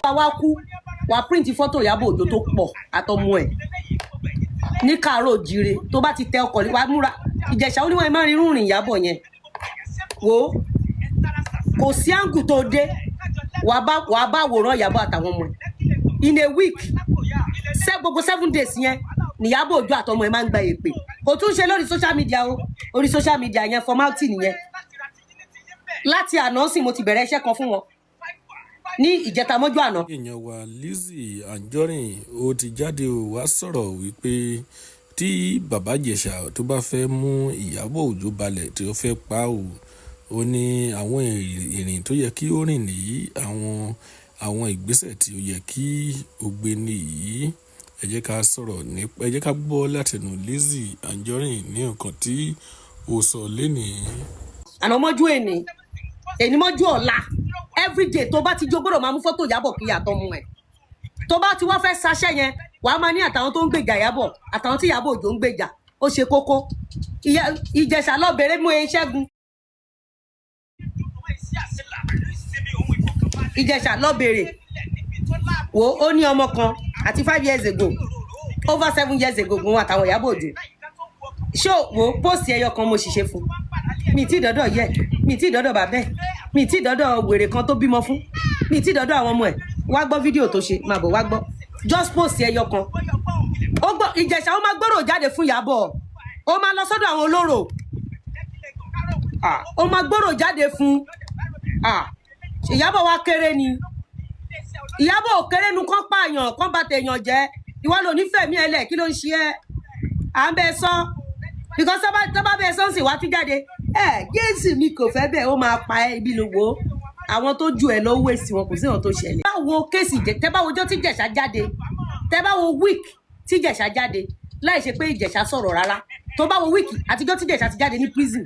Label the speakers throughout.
Speaker 1: bá wá kú wàá print fọ́tò Ìyábọ̀ Òjó tó pọ̀ àtọmọ ẹ̀ ní kàárọ̀ jíire tó bá ti tẹ ọkọ̀ wàá múra Ìjẹ̀ṣà ó ní wọ́n máa ń rírun rìn Ìyábọ̀ yẹn wò ó kò sí àǹgù tó dé wàá bá àwòrán Ìyábọ̀ àtàwọn ọmọ ẹ̀ in a week gbogbo 7 days yẹn ní Ìyábọ̀ Òjó àtọmọ ẹ̀ máa ń gba èpè kò tún ṣe lórí social media o orí social media yẹn formality nìyẹn láti àná sì mo ti bẹ̀rẹ̀ iṣẹ́ kan fún wọn ní ìjẹta mọ́jú àná.
Speaker 2: èèyàn wa Lizzy Anjorin ó ti jáde ó wá sọ̀rọ̀ wípé tí bàbá Ìjẹ̀ṣà tó bá fẹ́ mú Ìyábọ̀ Òjó balẹ̀ tí ó fẹ́ pa ó ní àwọn ìrìn tó yẹ kí ó rìn nìyí àwọn ìgbésẹ̀ tí ó yẹ kí ó gbé nìyí ẹ jẹ́ ká sọ̀rọ̀ nípa ẹ jẹ́ ká gbọ́ látẹnu Lizzy Anjorin ní nǹkan tí ó sọ lénìí.
Speaker 1: àná mọ́jú èní mọ́jú ọ̀la everyday tó bá ti jó gbọ́dọ̀ máa mú fọ́tò Ìyábọ̀ kiri àtọmọ ẹ̀ tó bá ti wá fẹ́ ṣaṣẹ́ yẹn wàá máa ní àtàwọn tó ń gbèjà Ìyábọ̀ àtàwọn tí Ìyábọ̀ Òjó ń gbèjà ó ṣe kókó Ìjẹ̀ṣà lọ bèrè mú Ṣẹ́gun Ìjẹ̀ṣà lọ bèrè wò ó ní ọmọ kan àti 5 years ago over 7 years ago gun àtàwọn Ìyábọ̀ Òjó ṣó wò póòsì ẹyọ kan mo sì ṣe fún mi tí dọ́dọ̀ yẹ mi tí dọ́dọ̀ bàbẹ́ mi tí dọ́dọ̀ wèrè kan tó bímọ fún mi tí dọ́dọ̀ àwọn ọmọ ẹ̀ wá gbọ́ fídíò tó ṣe máa bọ̀ wá gbọ́ just post ẹyọ kan ó gbọ́ Ìjẹ̀ṣà ó máa gbọ́rọ̀ jáde fún Ìyábọ̀ ó máa lọ sọ́dọ̀ àwọn olóró ó máa gbọ́rọ̀ jáde fún Ìyábọ̀ wá kéré ni Ìyábọ̀ ò kéré nu kán pààyàn kán bá tèèyàn jẹ́ ìwọ ló nífẹ̀ẹ́ mi ẹlẹ̀ kí ló ń ṣe ẹ́ à ń bẹ sọ because tó bá bẹ sọ́ọ̀sì wá tún jáde Jésù mi kò fẹ́ bẹ́ẹ̀ ó máa pa ẹ́ ibi ló wo àwọn tó ju ẹ̀ lọ wéèsì wọn kò sí wọn tó ṣẹlẹ̀. tẹ́ bá wo kéèsì tẹ́ bá wo ọjọ́ tí Ìjẹ̀ṣà jáde tẹ́ bá wo week tí Ìjẹ̀ṣà jáde láì ṣe pé Ìjẹ̀ṣà sọ̀rọ̀ rárá tó bá wo week àtijọ́ tí Ìjẹ̀ṣà ti jáde ní prison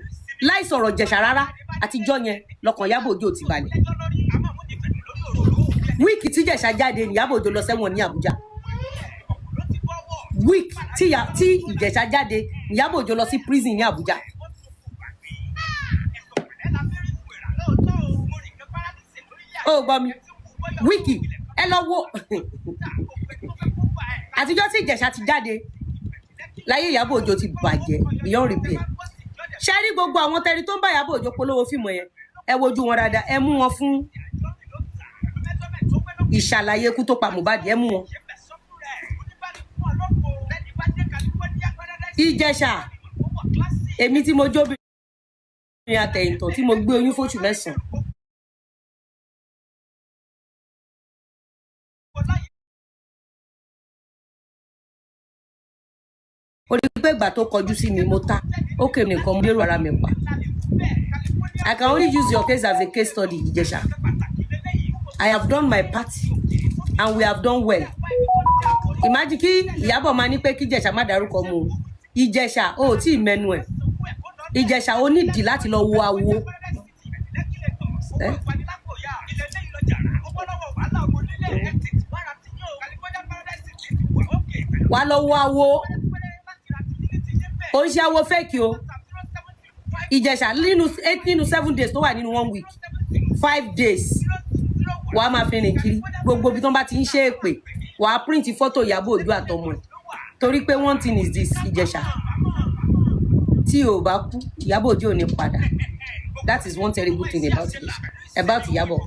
Speaker 1: láì sọ̀rọ̀ Ìjẹ̀ṣà rárá àtijọ́ yẹn lọ́kàn Ìyábọ̀ Òjó ti balẹ̀. week tí Ìjẹ̀ṣà jáde ní Ìyábọ̀ Òjó lọ sẹ́wọ̀n ní Àbújá week tí Ìjẹ̀ṣà jáde Ìyábọ̀ Òjó lọ sí prison ní Àbújá. ó gbọ́ mi wíìkì ẹ lọ wo àtijọ́ tí Ìjẹ̀ṣà ti jáde láyé Ìyábọ̀ Òjó ti bàjẹ́ beyond repair ṣe rí gbogbo àwọn tẹni tó ń bá Ìyábọ̀ Òjó polówó fíìmù yẹn ẹ wojú wọn dáadáa ẹ mú wọn fún ìṣàlàyé ikú tó pa Mohbad ẹ mú wọn. Ìjẹ̀ṣà èmi tí mo jóbìnrin àtẹ̀yìntàn tí mo gbé oyún fóṣù 9 orí pé ìgbà tó kọjú sí mi mo ta ó kè mí nǹkan mo lérò ara mi pa. I can only use your case as a case study Ìjẹ̀ṣà. I have done my part and we have done well. Imagine kí Ìyábọ̀ máa ní pé kí Ìjẹ̀ṣà má dárúkọ mu Ìjẹ̀ṣà ó tí ì mẹ́nu ẹ̀ Ìjẹ̀ṣà ó nídìí láti lọ wo awo wà lọ wo awo ó ń ṣe awo fẹ́ẹ̀kì o Ìjẹ̀ṣà nínú 7 days tó wà nínú 1 week 5 days wàá máa fi rìn kiri gbogbo ibi tó bá ti ń ṣe èpè wàá print fọ́tò Ìyábọ̀ Òjó àtọmọ ẹ̀ torí pé one thing is this Ìjẹ̀ṣà tí ò bá kú Ìyábọ̀ Òjó ò ní padà that is one terrible thing about Ìyábọ̀.